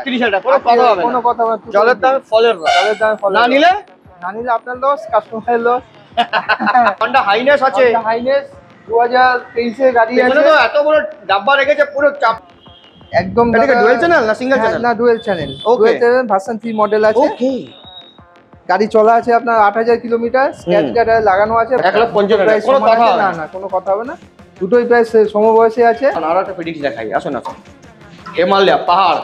38,000 টাকা, কোনো কথা হবে না, কোনো কথা হবে না। জলের দামে ফলের রস, জলের দামে ফলের না রস। নিলে না নিলে আপনার লস, কাস্টমারের লস। হন্ডা হাইনেস আছে, হাইনেস 2023 এর গাড়ি আছে। তো এত বড় ডাব্বা রেখেছে পুরো চাপ। একদম এটা ডুয়াল চ্যানেল না সিঙ্গেল চ্যানেল? না, ডুয়াল চ্যানেল। ওকে, ডুয়াল চ্যানেল ভার্সন 3 মডেল আছে। ওকে, গাড়ি চলা আছে আপনার 8000 কিলোমিটার, স্ক্র্যাচ গার্ড লাগানো আছে। 1,50,000 কোনো কথা হবে না, না কোনো কথা হবে না। দুটোই প্রায় সমবয়সী আছে। আর একটা ফিডিক্স দেখাই, আসুন আসুন। হিমালয়া পাহাড়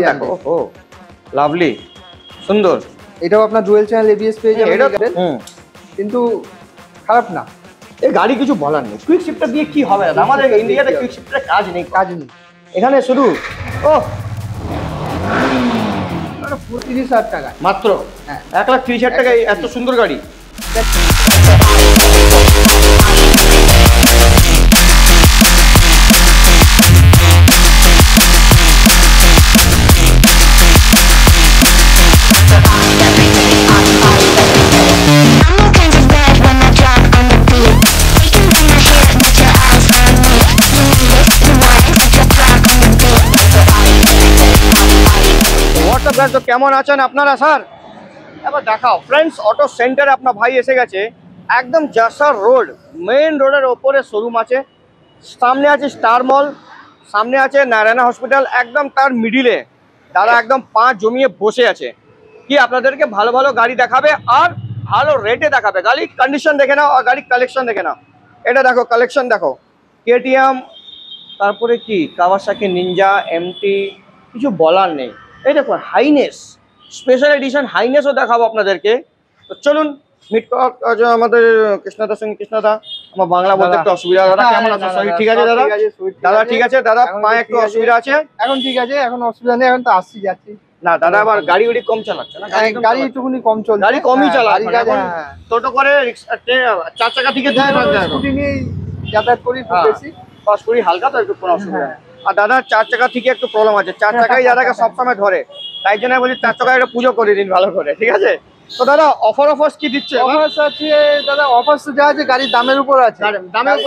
দেখো, ও লাভলি, সুন্দর। এটাও আপনার ডুয়াল চ্যানেল এবিএস পেয়ে যাবেন। এটা কিন্তু খারাপ না। এই গাড়ি কিছু বলার নেই, কুইক শিফটার দিয়ে কি হবে দাদা? আমাদের ইন্ডিয়াতে কুইক শিফটারের কাজ নেই, কাজ নেই এখানে শুধু ও 35,000 টাকা মাত্র। 1,30,000 টাকায় এত সুন্দর গাড়ি। তো কেমন আছেন আপনারা স্যার? এবার দেখাও ফ্রেন্ডস, অটো সেন্টারে আপনার ভাই এসে গেছে, একদম জাসার রোড, মেইন রোডের ওপরে শোরুম আছে। সামনে আছে স্টার মল, সামনে আছে নারায়ণা হসপিটাল, একদম তার মিডিলে দাদা একদম পা জমিয়ে বসে আছে। কি আপনাদেরকে ভালো ভালো গাড়ি দেখাবে আর ভালো রেটে দেখাবে। গাড়ির কন্ডিশন দেখে নাও আর গাড়ির কালেকশন দেখে নাও। এটা দেখো কালেকশন দেখো, কেটিএম, তারপরে কি কাওয়াসাকি নিনজা, এমটি, কিছু বলার নেই। এই দেখো হাইনেস, স্পেশাল এডিশন হাইনেসও দেখাবো আপনাদেরকে। তো চলুন মিট আমাদের কৃষ্ণদার সঙ্গে। কৃষ্ণদা, আমার বাংলা বলতে একটু অসুবিধা, দাদা কেমন আছে? শরীর ঠিক আছে দাদা? দাদা ঠিক আছে দাদা, পায়ে একটু অসুবিধা আছে এখন? ঠিক আছে, এখন অসুবিধা নেই, এখন তো আসছি যাচ্ছি। না দাদা আবার গাড়ি উড়ি কম চালাচ্ছে না? গাড়ি একটুখানি কম চলছে, গাড়ি কমই চালাচ্ছে, হ্যাঁ। টোটো করে 4 চাকা থেকে স্কুটি নিয়ে যাতায়াত করি খুব বেশি, শরীর হালকা তো একটু কোনো অসুবিধা নেই। আর দাদা 4 চাকা থেকে একটু প্রবলেম আছে, 4 চাকাই দাদাকে সবসময় ধরে, তাই জন্য বলি 4 চাকায় একটা পুজো করে দিন ভালো করে, ঠিক আছে? তো দাদা অফার কি দিচ্ছে? অফার আছে দাদা, অফার তো যা আছে গাড়ির দামের উপর আছে, দামের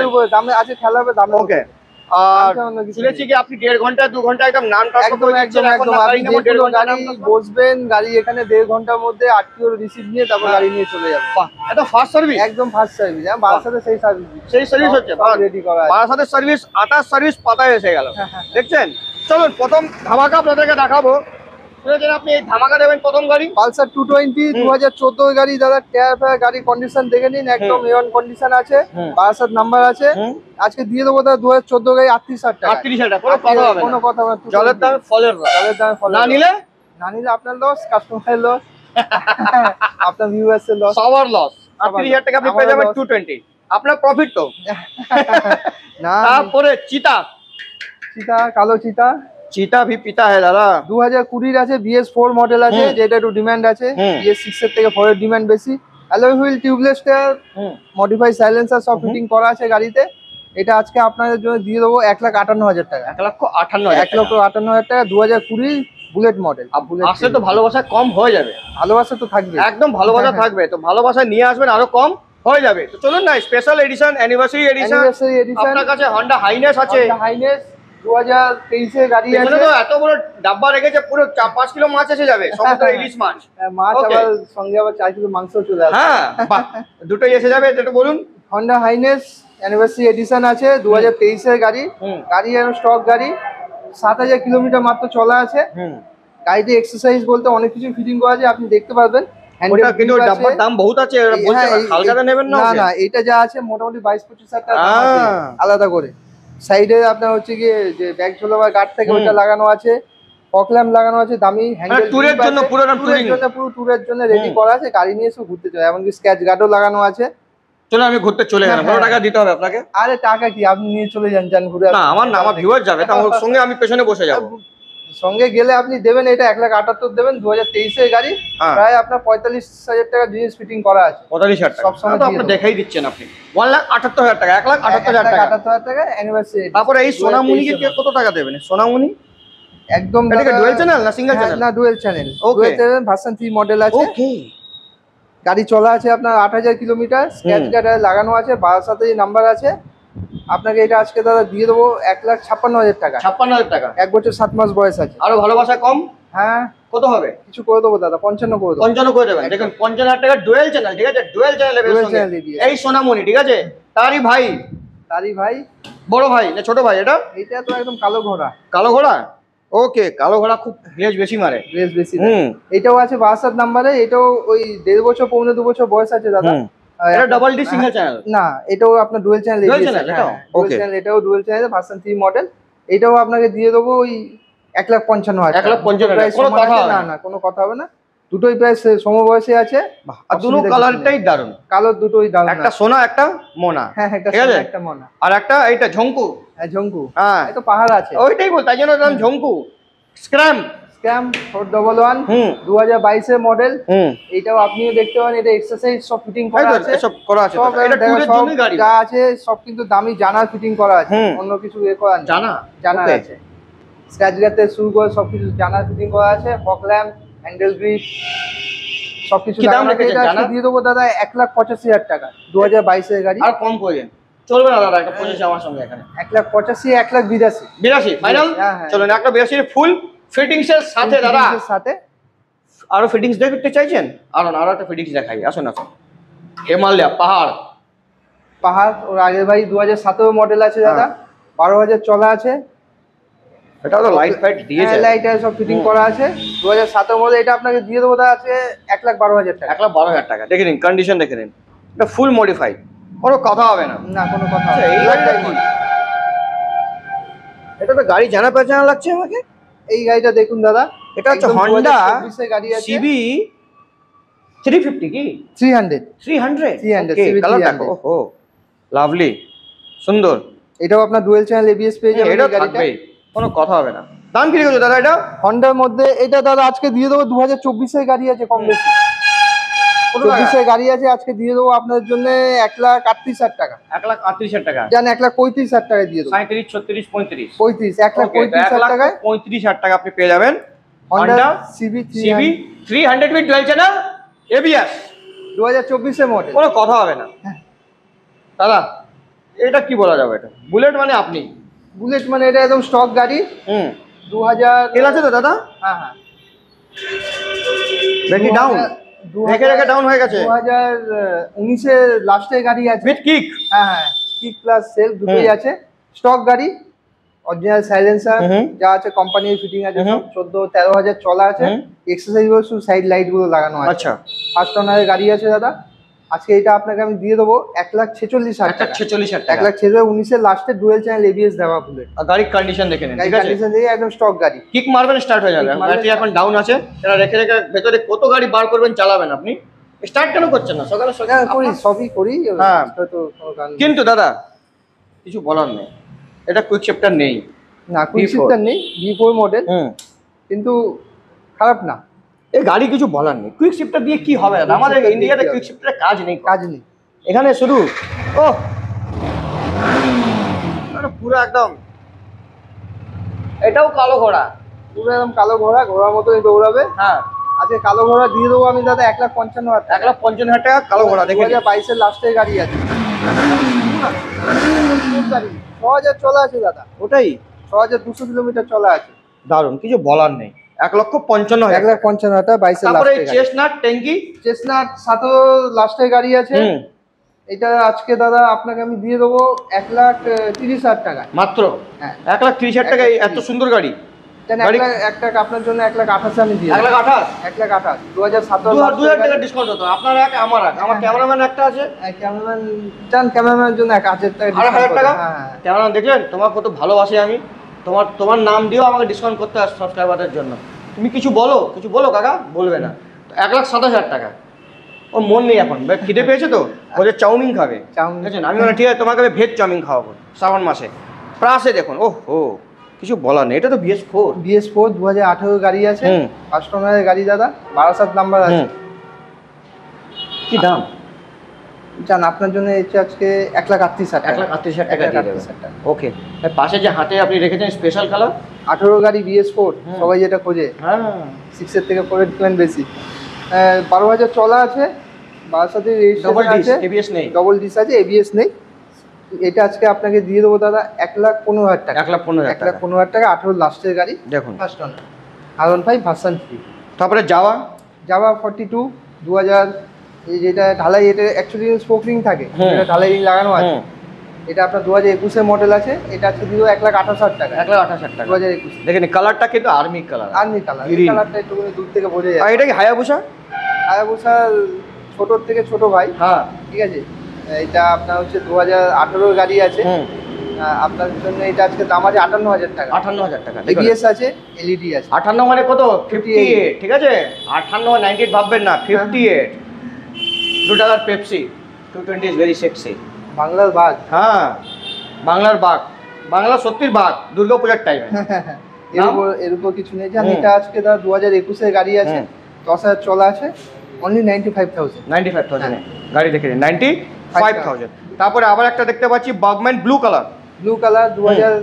উপরে দামে আছে, খেলা হবে দামে। ওকে, আর শুনেছি কি আপনি 1.5 ঘন্টা 2 ঘন্টা একদম নাম ট্রান্সফার করে দিচ্ছেন। এখন আপনি যে কোনো গাড়ি বসবেন, গাড়ি এখানে 1.5 ঘন্টার মধ্যে আরটিও রিসিভ নিয়ে তারপর গাড়ি নিয়ে চলে যাবে। এটা ফার্স্ট সার্ভিস, একদম ফার্স্ট সার্ভিস। হ্যাঁ, বারাসাতে সেই সার্ভিস হচ্ছে, রেডি করা আছে। বারাসাতের সার্ভিস, 28 সার্ভিস পাতায় এসে গেল, দেখছেন? চলুন প্রথম ধামাকা আপনাদেরকে দেখাবো। শুনেছেন আপনি এই ধামাকা দেবেন প্রথম গাড়ি পালসার 220 2014 গাড়ি দাদা। টায়ার গাড়ি কন্ডিশন দেখে নিন, একদম এ1 কন্ডিশন আছে, বারাসাত নাম্বার আছে। আজকে দিয়ে দেবো দাদা 2014 গাড়ি 38,000 টাকা। 38,000 টাকা, কোনো কথা হবে না, কোনো কথা হবে না। জলের দামে ফলের রস, জলের দামে ফলের না রস। নিলে আপনার লস, কাস্টমারের লস, আপনার ভিউয়ার্সের লস, সবার লস। 38,000 টাকা আপনি পেয়ে যাবেন 220, আপনার প্রফিট তো না। তারপরে চিতা, কালো চিতা भी पीता है दादा। 2020 আছে, BS4 মডেল আছে, যেটা একটু ডিমান্ড আছে। BS6 এর থেকে 4 এর ডিমান্ড বেশি। Alloy wheel, tubeless tyre, modify silencer সব ফিটিং করা আছে গাড়িতে। এটা আজকে আপনাদের জন্য দিয়ে দেবো 1,58,000 টাকা। 1,58,000 টাকা, 2020 বুলেট মডেল। আসলে তো ভালোবাসা কম হয়ে যাবে, ভালোবাসা তো থাকবে, একদম ভালোবাসা থাকবে, তো ভালোবাসা নিয়ে আসবেন আরো কম হয়ে যাবে। তো চলুন না, স্পেশাল এডিশন, অ্যানিভার্সারি এডিশন আপনার কাছে হন্ডা হাইনেস আছে। হাইনেস 2023 এর গাড়ি আছে। তো এত বড় ডাব্বা রেখেছে, পুরো 4-5 কিলো মাছ এসে যাবে, সমুদ্র ইলিশ মাছ। মাছ আবার সঙ্গে আবার 4 কিলো মাংস চলে আসবে। হ্যাঁ বাহ, দুটোই এসে যাবে। একটু বলুন। হন্ডা হাইনেস অ্যানিভার্সারি এডিশন আছে, 2023 এর গাড়ি। গাড়ি আর স্টক গাড়ি, 7,000 কিলোমিটার মাত্র চলা আছে। গাড়িতে এক্সারসাইজ বলতে অনেক কিছু ফিটিং করা আছে, আপনি দেখতে পারবেন। ওটা কিন্তু ডাব্বার দাম বহুত আছে, বলতে হালকাটা নেবেন না। না, এটা যা আছে মোটামুটি 22-25,000 টাকা আলাদা করে। সাইডে আপনার হচ্ছে গিয়ে যে ব্যাগ ঝোলাবার গার্ড থেকে ওটা লাগানো আছে, ফগ ল্যাম্প লাগানো আছে, দামি হ্যান্ডেল ট্যুরের জন্য, পুরো ট্যুরের জন্য রেডি করা আছে। গাড়ি নিয়ে এসে ঘুরতে চলে, এমনকি স্ক্র্যাচ গার্ডও লাগানো আছে। চলো আমি ঘুরতে চলে গেলাম, কত টাকা দিতে হবে আপনাকে? আরে টাকা কি, আপনি নিয়ে চলে যান ঘুরে। না আমার না, আমার ভিউয়ার যাবে, তো আমার সঙ্গে আমি পেছনে বসে যাব। সঙ্গে গেলে আপনি দেবেন, এটা 1,78,000 দেবেন, 2023 এর গাড়ি। প্রায় আপনার 45,000 টাকা জিনিস ফিটিং করা আছে। 45,000 টাকা সবসময় আপনি দেখাই দিচ্ছেন, আপনি 1,78,000 টাকা, 1,78,000 টাকা, 78,000 টাকা অ্যানিভার্সারি। তারপরে এই সোনামণিকে কত টাকা দেবেন? সোনামণি একদম এটা ডুয়াল চ্যানেল না সিঙ্গেল চ্যানেল? না, dual channel. Dual channel version 3 model আছে। ওকে, গাড়ি চলা আছে আপনার 8,000 কিলোমিটার, স্ক্র্যাচ গার্ড লাগানো আছে, বারাসাতে নাম্বার আছে। আপনাকে এটা আজকে দাদা দিয়ে দেবো 1,56,000 টাকা। 56,000 টাকা। 1 বছর 7 মাস বয়স আছে। আরো ভালোবাসা কম? হ্যাঁ। কত হবে? কিছু করে দেবো দাদা, 55 করে দেবো। 55 করে দেবেন। দেখুন 50,000 টাকা ডুয়েল চ্যানেল, ঠিক আছে? ডুয়েল চ্যানেল এই সোনামণি, ঠিক আছে? তারই ভাই, বড় ভাই না ছোট ভাই? এটা তো একদম কালো ঘোড়া। কালো ঘোড়া, ওকে। কালো ঘোড়া খুব রেস বেশি মারে, রেস বেশি। এটাও আছে 62 নাম্বারে। এটাও ওই 1.5 বছর 1.5 বছর বয়স আছে দাদা। এটা ডাবল ডি সিঙ্গেল চ্যানেল না, এটাও আপনার ডুয়েল চ্যানেল। ডুয়েল চ্যানেল এটাও? ওকে, এটাও ডুয়েল চ্যানেল ভার্সন 3 মডেল। এটাও আপনাকে দিয়ে দেবো ওই 1,55,000। 1,55,000। কোনো কথা হবে না? না, কোনো কথা হবে না। দুটোই প্রায় সমবয়সী আছে। আর দুটো কালারটাই দারুণ। কালার দুটোই দারুণ। একটা সোনা, একটা মোনা। হ্যাঁ, একটা সোনা একটা মোনা। আর একটা এইটা ঝঙ্কু। হ্যাঁ, ঝঙ্কু। হ্যাঁ, এটা পাহাড় আছে। ওইটাই বল, তাই জন্য নাম ঝঙ্কু। স্ক্র্যাম 411 2022 এর মডেল। এটাও আপনিও দেখতে পারেন। এটা এক্সারসাইজ সব ফিটিং করা আছে, সব করা আছে। এটা টুরের জন্য গাড়ি যা আছে সব কিন্তু দামি জানার ফিটিং করা আছে। অন্য কিছু করা নেই। জানা আছে। স্ক্র্যাচ গার্ড শুরু করে সবকিছু জানার ফিটিং করা আছে। ফগ ল্যাম্প, হ্যান্ডেল গ্রিপ সবকিছু লাগানো আছে। এটা দিয়ে দেবো দাদা 1,85,000 টাকা। 2022 এর গাড়ি। আর কম করে চলবে না দাদা? একটা 25 আমার সঙ্গে এখানে 1,85,000 1,82,000 ফাইনাল। চলুন 1,82,000 ফুল ফিটিংস এর সাথে দাদা। আরো ফিটিংস দেখতে চাইছেন? আরো একটা ফিটিংস দেখাই, আসুন। হিমালয়া পাহাড় ওর আগের ভাই 2017 মডেল আছে দাদা। 12,000 চলা আছে। এটাও তো লাইট ফাইট দিয়েছে, লাইট আর সব ফিটিং করা আছে। 2017 মডেল। এটা আপনাকে দিয়ে দেবো দাদা আছে 1,12,000 টাকা। 1,12,000 টাকা। দেখে নিন কন্ডিশন, দেখে নিন। এটা ফুল মডিফাইড, কোনো কথা হবে না। না, কোনো কথা হবে না। এই গাড়িটা কি? এটা তো গাড়ি জানা পেছানা লাগছে আমাকে। এই গাড়িটা দেখুন দাদা, এটা হচ্ছে হন্ডা গাড়ি আছে। সিবি 350 কি 300 কালার দেখো। ওহো, লাভলি, সুন্দর। এটাও আপনার ডুয়েল চ্যানেল এবিএস পেয়ে যাবেন। এটা থাকবেই, কোনো কথা হবে না। দাম কি রেখেছো দাদা এটা? হন্ডার মধ্যে এটা দাদা আজকে দিয়ে দেবো 2024 এর গাড়ি আছে, কম বেশি 24 এর গাড়ি আছে। আজকে দিয়ে দেবো আপনার জন্য 1,38,000 টাকা। 1,38,000 টাকা জান 1,35,000 টাকায় দিয়ে দেবো। 37, 36, 35 1,35,000 টাকায় 35,000 টাকা আপনি পেয়ে যাবেন Honda CB 300 fit dual channel ABS 2024 এর মডেল। কোনো কথা হবে না দাদা। এটা কি বলা যাবে? এটা বুলেট মানে আপনি বুলেট মানে এটা একদম স্টক গাড়ি। 2000 তেল আছে তো দাদা? হ্যাঁ। ব্যাটারি ডাউন রেখে ডাউন হয়ে গেছে। 2019 এর লাস্টের গাড়ি আছে উইথ কিক। হ্যাঁ, কিক প্লাস সেলফ দুটোই আছে। স্টক গাড়ি, অরিজিনাল সাইলেন্সার যা আছে কোম্পানির ফিটিং আছে। 14-13,000 চলা আছে। এক্সারসাইজ বক্স, সাইড লাইট গুলো লাগানো আছে। আচ্ছা, ফার্স্ট ওনারের গাড়ি আছে দাদা। আজকে এটা আপনাকে আমি দিয়ে দেবো 1,46,000 টাকা। 1,46,000 টাকা। 1,19 এর লাস্টে ডুয়েল চ্যানেল এবিএস দেওয়া বুলেট। গাড়ির কন্ডিশন দেখে নিন, ঠিক আছে? কন্ডিশন দেখে একদম স্টক গাড়ি। কিক মারবেন স্টার্ট হয়ে যাবে। ব্যাটারি এখন ডাউন আছে, এটা রেখে ভেতরে কত গাড়ি বার করবেন চালাবেন আপনি। স্টার্ট কেন করছেন না? সকালে করি, সবই করি। হ্যাঁ, কিন্তু দাদা কিছু বলার নেই, এটা কুইক শিফটার নেই। না, কুইক শিফটার নেই, V4 মডেল। কিন্তু খারাপ না। এই গাড়ি কিছু বলার নেই। কুইক শিফটার দিয়ে কি হবে? আমাদের ইন্ডিয়াতে কুইক শিফটারের কাজ নেই। এখানে শুধু পুরো একদম। এটাও কালো ঘোড়া, পুরো একদম কালো ঘোড়া, ঘোড়ার মতোই দৌড়াবে। হ্যাঁ, আজকে কালো ঘোড়া দিয়ে দেবো আমি দাদা 1,55,000 টাকা। 1,55,000 টাকা কালো ঘোড়া। দেখে 2022 এর লাস্টের গাড়ি আছে। 6,000 চলা আছে দাদা। ওটাই 6,200 কিলোমিটার চলা আছে। দারুন, কিছু বলার নেই। 1,55,000 1,55,000 টাকা 22 এর লাস্টের গাড়ি। চেস্টনাট ট্যাঙ্কি, চেস্টনাট 7 লাস্টের গাড়ি আছে। এটা আজকে দাদা আপনাকে আমি দিয়ে দেবো 1,30,000 টাকা মাত্র। হ্যাঁ, 1,30,000 টাকায় এত সুন্দর গাড়ি। 1 টাকা আপনার জন্য 1,28,000 আমি দিয়ে 1,28,000 2017 টাকা ডিসকাউন্ট হতো। আপনার এক, আমার এক, আমার ক্যামেরাম্যান একটা আছে। ক্যামেরাম্যান চান, ক্যামেরাম্যানের জন্য 1,000 টাকা 1,000 টাকা। ক্যামেরাম্যান দেখলেন তোমার কত ভালোবাসি আমি। তোমার নাম দিয়েও আমাকে ডিসকাউন্ট করতে হয় সাবস্ক্রাইবারদের জন্য। তুমি কিছু বলো কাকা। বলবে না। 1,27,000 টাকা। ও মন নেই এখন, খিদে পেয়েছে তো, বলে চাউমিন খাবে। বুঝেছেন? আমি বলে ঠিক আছে, তোমাকে আমি ভেজ চাউমিন খাওয়াবো শ্রাবণ মাসে। প্রাসে দেখুন, কিছু বলার নেই। এটা তো BS4 2018 গাড়ি আছে। ফার্স্ট ওনারের গাড়ি দাদা, 12 নাম্বার আছে। কি দাম জান? আপনার জন্য আজকে 1,38,000 টাকা। 1,38,000 টাকা দিয়ে দেবেন। ওকে। পাশে যে হাতে আপনি রেখেছেন স্পেশাল কালার 18 গাড়ি BS4, সবাই যেটা খোঁজে। হ্যাঁ, 6 এর থেকে 4 ডিমান্ড বেশি। 12,000 চলা আছে। 12 সাথে রেজিস্ট্রেশন আছে। এবিএস নেই। ডবল ডিস আছে, এবিএস নেই। এটা আজকে আপনাকে দিয়ে দেবো দাদা 1,15,000 টাকা। 1,15,000 টাকা। 1,15,000 টাকা, 18 লাস্টের গাড়ি। দেখুন ফার্স্ট ওনার R15 ভার্সন 3। তারপরে যাওয়া জাভা 42 2000, এই যেটা ঢালাই, এটা অ্যাকচুয়ালি স্পোক রিং থাকে, এটা ঢালাই রিং লাগানো আছে। এটা আপনার 2021 এর মডেল আছে। এটা আজকে দিয়ে দেবো 1,28,000 টাকা। 1,28,000 টাকা। 2021। দেখেন কালারটা কিন্তু আর্মি কালার। আর্মি কালার, এই কালারটা একটু দূর থেকে বোঝা যায়। আর এটা কি হায়াবুসা? হায়াবুসা ছোটোর থেকে ছোট ভাই। হ্যাঁ ঠিক আছে। এটা আপনার হচ্ছে 2018 গাড়ি আছে। আপনার জন্য এটা আজকে দাম আছে 58,000 টাকা। 58,000 টাকা। এবিএস আছে, এলইডি আছে। 58 মানে কত? 58। ঠিক আছে, 58 98 ভাববেন না, 58। 2 টাকার পেপসি 220 ইজ ভেরি সেক্সি। বাংলার বাঘ। হ্যাঁ বাংলার বাঘ, বাংলা সত্যির বাঘ দুর্গাপূজার টাইমে। এর উপর কিছু নেই। জান এটা আজকে দাদা 2021 এর গাড়ি আছে, 10,000 চলা আছে, অনলি 95,000। 95,000 গাড়ি দেখে নিন, 95,000। তারপরে আবার একটা দেখতে পাচ্ছি Burgman blue colour. Blue colour 2000,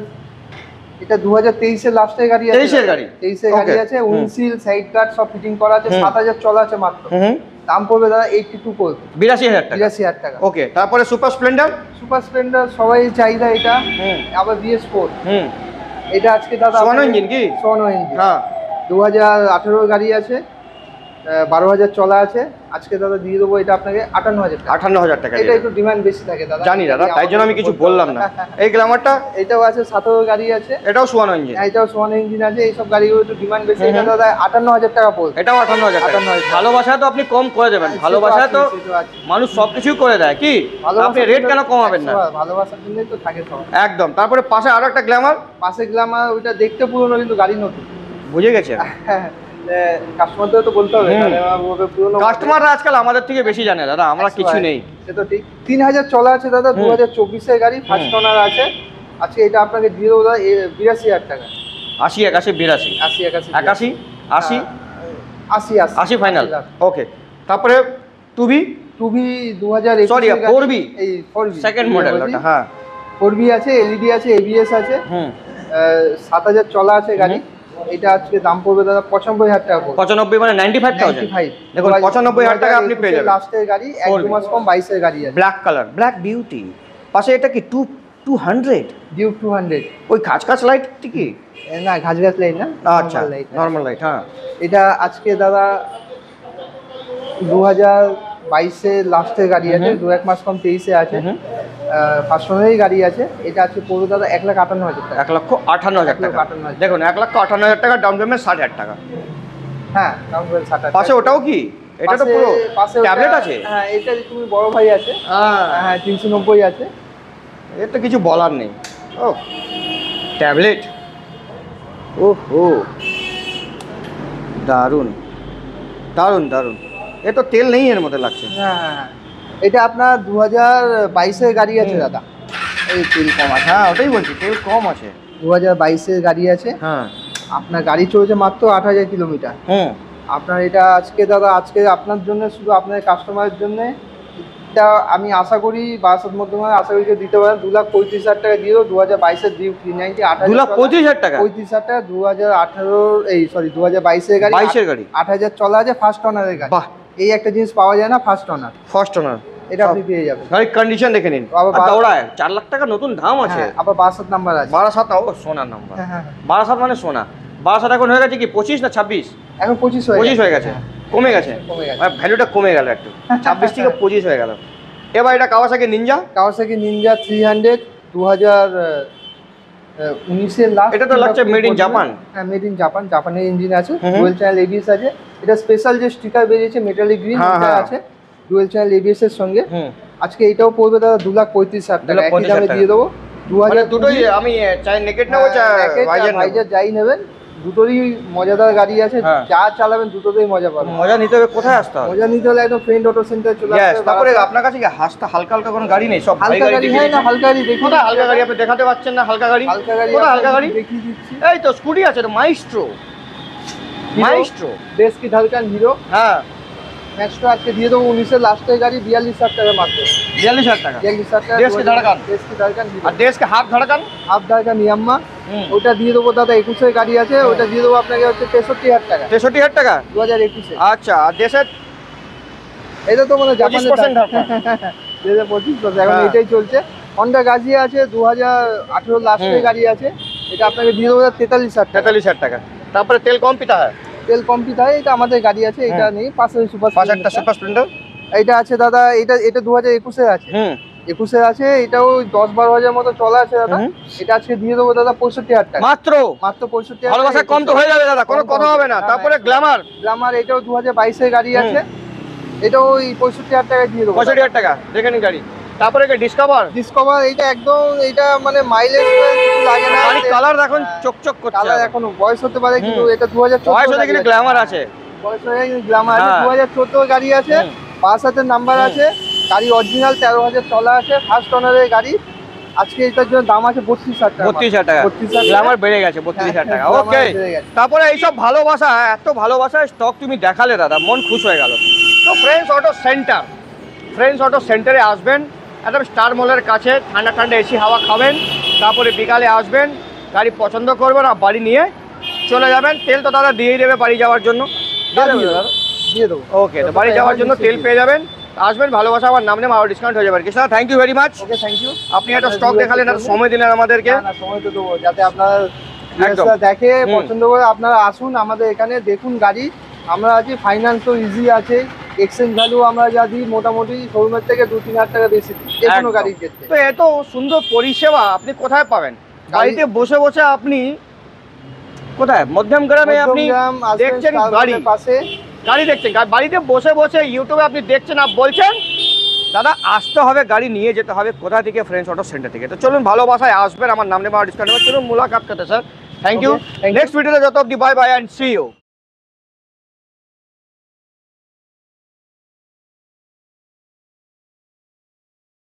এটা 2023 এর লাস্টের গাড়ি আছে। 23 এর গাড়ি। 23 এর গাড়ি আছে, উইন্ডশিল সাইড গার্ড সব ফিটিং করা আছে। 7,000 চলা আছে মাত্র। দাম পড়বে দাদা 82 পড়বে। 82,000 টাকা। 82,000 টাকা। ওকে, তারপরে সুপার স্প্লেন্ডার। সুপার স্প্লেন্ডার সবাই চাহিদা এটা। আবার BS4। এটা আজকে দাদা সোনো ইঞ্জিন কি? সোনো ইঞ্জিন। হ্যাঁ 2018 গাড়ি আছে, 12,000 চলা আছে। আজকে দাদা দিয়ে দেবো এটা আপনাকে 58,000 টাকা। 58,000 টাকা। এটা একটু ডিমান্ড বেশি থাকে দাদা, জানি দাদা, তাই জন্য আমি কিছু বললাম না। এই গ্ল্যামারটা এটাও আছে, 17 গাড়ি আছে। এটাও সোনো ইঞ্জিন। এটাও সোনো ইঞ্জিন আছে। এইসব গাড়িগুলো একটু ডিমান্ড বেশি। এটা দাদা 58,000 টাকা পড়বে। এটাও 58,000 টাকা। ভালোবাসা তো আপনি কম করে দেবেন, ভালোবাসা তো মানুষ সবকিছুই করে দেয়, কি আপনি রেট কেন কমাবেন না? ভালোবাসার জন্যই তো থাকে সব। একদম। তারপরে পাশে আরো একটা গ্ল্যামার। পাশে গ্ল্যামার, ওইটা দেখতে পুরনো কিন্তু গাড়ি নতুন। বুঝে গেছেন? কাস্টমারদের তো বলতে হবে, পুরনো কাস্টমাররা আজকাল আমাদের থেকে বেশি জানে দাদা, আমরা কিছু নেই। সে তো ঠিক। 3,000 চলা আছে দাদা, 2024 এর গাড়ি, ফার্স্ট ওনার আছে। আজকে এটা আপনাকে দিয়ে দেবো দাদা 82,000 টাকা। 80 81 82 80 81 81 80 80 80 ফাইনাল। ওকে, তারপরে টুবি 2021 সরি 4B, এই 4B সেকেন্ড মডেল ওটা। হ্যাঁ 4B আছে, এলইডি আছে, এবিএস আছে। 7,000 চলা আছে গাড়ি। এটা আজকে দাম পড়বে দাদা 95,000 টাকা। 95 মানে 95,000। দেখুন 95,000 টাকা আপনি পেয়ে যাবেন। লাস্টের গাড়ি, 1-2 মাস কম, 22 এর গাড়ি আছে। Black colour, black beauty. পাশে এটা কি 200 ডিউক 200। ওই কাঁচ লাইট কি? না, ঘাস লাইট না, আচ্ছা নরমাল লাইট। হ্যাঁ এটা আজকে দাদা 2022 এর লাস্টের গাড়ি আছে, 2-1 মাস কম 23 এ আছে। ফার্স্ট ওনারই গাড়ি আছে। এটা আজকে পড়বে দাদা 1,58,000 টাকা। 1,58,000 টাকা। দেখুন 1,58,000 টাকা, ডাউন পেমেন্ট 60,000 টাকা। হ্যাঁ ডাউন পেমেন্ট 60,000 টাকা। পাশে ওটাও কি? এটা তো পুরো ট্যাবলেট আছে। হ্যাঁ এটা তুমি বড় ভাই আছে। হ্যাঁ 390 আছে। এর তো কিছু বলার নেই। ও ট্যাবলেট, ওহো দারুণ দারুণ দারুণ। এ তো তেল নেই এর মধ্যে লাগছে। হ্যাঁ এটা আপনার 2022 এর গাড়ি আছে দাদা। এই তেল কম আছে। হ্যাঁ ওটাই বলছি, তেল কম আছে। 2022 এর গাড়ি আছে। হ্যাঁ আপনার গাড়ি চলছে মাত্র 8,000 কিলোমিটার। আপনার এটা আজকে দাদা, আজকে আপনার জন্য, শুধু আপনার কাস্টমারের জন্য এটা আমি আশা করি বারাসাত মধ্যমা আশা করি দিতে পারেন 2,35,000 টাকা দিয়ে দেবো। 2022 এর 390 2,35,000 টাকা। 35,000 টাকা। 2022 এর গাড়ি, 8,000 চলা আছে, ফার্স্ট ওনারের গাড়ি। বাহ, এই একটা জিনিস পাওয়া যায় না, ফার্স্ট ওনার। ফার্স্ট ওনার এটা আপনি পেয়ে যাবেন। গাড়ির কন্ডিশন দেখে নিন। দৌড়ায় 4 লাখ টাকা নতুন দাম আছে। আবার 62 নাম্বার আছে। 62 ও সোনার নাম্বার। 62 মানে সোনা। 62 এখন হয়ে গেছে কি 25 না 26? এখন 25 হয়ে গেছে। কমে গেছে, ভ্যালুটা কমে গেল একটু। 26 থেকে 25 হয়ে গেল। এবার এটা কাওয়াসাকি নিনজা। 300 2019 এর লাস্ট। এটা তো লাগছে মেড ইন জাপান। হ্যাঁ মেড ইন জাপান, জাপানের ইঞ্জিন আছে, ডুয়াল চ্যানেল এবিএস আছে। এটা স্পেশাল যে স্টিকার বেরিয়েছে মেটালিক গ্রিন, এটা আছে ডুয়াল চ্যানেল এবিএস এর সঙ্গে। আজকে এটাও পড়বে দাদা 2,35,000 টাকা। একই দামে দিয়ে দেবো। 2000 দুটোই আমি চাই নেকেট নেবো, চাই ভাইজার যাই নেবেন, দুটোরই মজাদার গাড়ি আছে। যা চালাবেন দুটোতেই মজা পাবেন। মজা নিতে হবে কোথায় আসতে হবে? মজা নিতে হলে একদম ফ্রেন্ড অটো সেন্টারে চলে আসবে। তারপরে আপনার কাছে কি হালকা হালকা কোনো গাড়ি নেই? সব হালকা গাড়ি। হ্যাঁ না, হালকা গাড়ি দেখুন। কোথায় হালকা গাড়ি আপনি দেখাতে পাচ্ছেন না? হালকা গাড়ি কোথায়? হালকা গাড়ি দেখিয়ে দিচ্ছি। এই তো স্কুটি আছে, মাইস্ট্রো। দেশ কি ধারকান হিরো। হ্যাঁ নেক্সট আজকে দিয়ে দেবো 19 এর লাস্টের গাড়ি, 42,000 টাকা মাত্র। 42,000 টাকা। 42,000 টাকা। দেশ কি ধারকান। হিরো। আর দেশ কে হাফ ধারকান। হাফ ধারকান ইয়াম্মা। ওটা দিয়ে দেবো দাদা 21 এর গাড়ি আছে। ওটা দিয়ে দেবো আপনাকে হচ্ছে 63,000 টাকা। 63,000 টাকা 2021 এ। আচ্ছা, আর দেশের এটা তো মানে জাপানের 25% ধারকান। 25%, এখন এটাই চলছে। হন্ডা গাজি আছে 2018 লাস্টের গাড়ি আছে, এটা আপনাকে দিয়ে দেবো 43,000 টাকা। 43,000 টাকা। তারপরে তেল কম পিতা হয়, তেল কমপ্লিট হয়, এটা আমাদের গাড়ি আছে, এটা নেই। 5 সুপার 5,000 সুপার স্প্লেন্ডার। এটা আছে দাদা, এটা 2021 এর আছে, 21 আছে, এটাও 10-12 হাজার মতো চলা আছে দাদা। এটা আজকে দিয়ে দেবো দাদা 65,000 টাকা মাত্র 65,000। ভালোবাসা কম তো হয়ে যাবে দাদা, কোনো কথা হবে না। তারপরে গ্ল্যামার এটাও 2022 এর গাড়ি আছে, এটাও ওই 65,000 টাকায় দিয়ে দেবো। 65,000 টাকা দেখে নিন গাড়ি। তারপরে ডিসকভার, এটা একদম, এটা মানে মাইলেজ কিছু লাগে না, কালার এখন চকচক করছে। কালার এখনো বয়স হতে পারে, কিন্তু এটা 2014 বয়স হতে কিন্তু গ্ল্যামার আছে, বয়স হয়ে গেছে, গ্ল্যামার আছে। 2014 গাড়ি আছে, 5 হাতের নাম্বার আছে, গাড়ি অরিজিনাল 13,000 চলা আছে, ফার্স্ট ওনারের গাড়ি। আজকে এটার জন্য দাম আছে 32,000 টাকা। 32,000 টাকা, গ্ল্যামার বেড়ে গেছে 32,000 টাকা। ওকে, তারপরে এইসব ভালোবাসা, এত ভালোবাসা স্টক তুমি দেখালে দাদা, মন খুশ হয়ে গেল। তো ফ্রেন্ডস অটো সেন্টারে আসবেন, একদম স্টার মলের কাছে, ঠান্ডা ঠান্ডা এসি হাওয়া খাবেন, তারপরে বিকালে আসবেন, গাড়ি পছন্দ করবেন আর বাড়ি নিয়ে চলে যাবেন। তেল তো দাদা দিয়েই দেবে বাড়ি যাওয়ার জন্য, দিয়ে দেবো। ওকে, তো বাড়ি যাওয়ার জন্য তেল পেয়ে যাবেন। আসবেন, ভালোবাসা আমার নাম নেম, আরও ডিসকাউন্ট হয়ে যাবে। Krishna, thank you very much. Okay, thank you. আপনি একটা স্টক দেখালেন, একটা সময় দিলেন আমাদেরকে। সময় তো দেবো, যাতে আপনারা দেখে পছন্দ করে আপনারা আসুন আমাদের এখানে, দেখুন গাড়ি। আমরা আছি, ফাইন্যান্স তো ইজি আছে, এক্সচেঞ্জ ভ্যালু আমরা যা দিই মোটামুটি শোরুমের থেকে 2-3 হাজার টাকা বেশি দিই যে কোনো গাড়ির ক্ষেত্রে। তো এত সুন্দর পরিষেবা আপনি কোথায় পাবেন? বাড়িতে বসে বসে আপনি কোথায়? মধ্যম গ্রামে আপনি দেখছেন গাড়ি দেখছেন, বাড়িতে বসে বসে ইউটিউবে আপনি দেখছেন আর বলছেন দাদা আসতে হবে, গাড়ি নিয়ে যেতে হবে। কোথা থেকে? ফ্রেন্ডস অটো সেন্টার থেকে। তো চলুন, ভালোবাসায় আসবেন, আমার নাম নেম, ডিসকাউন্ট হবে। চলুন মুলাকাত করতে স্যার। Thank you. নেক্সট ভিডিওতে যত অব্দি bye bye and see you.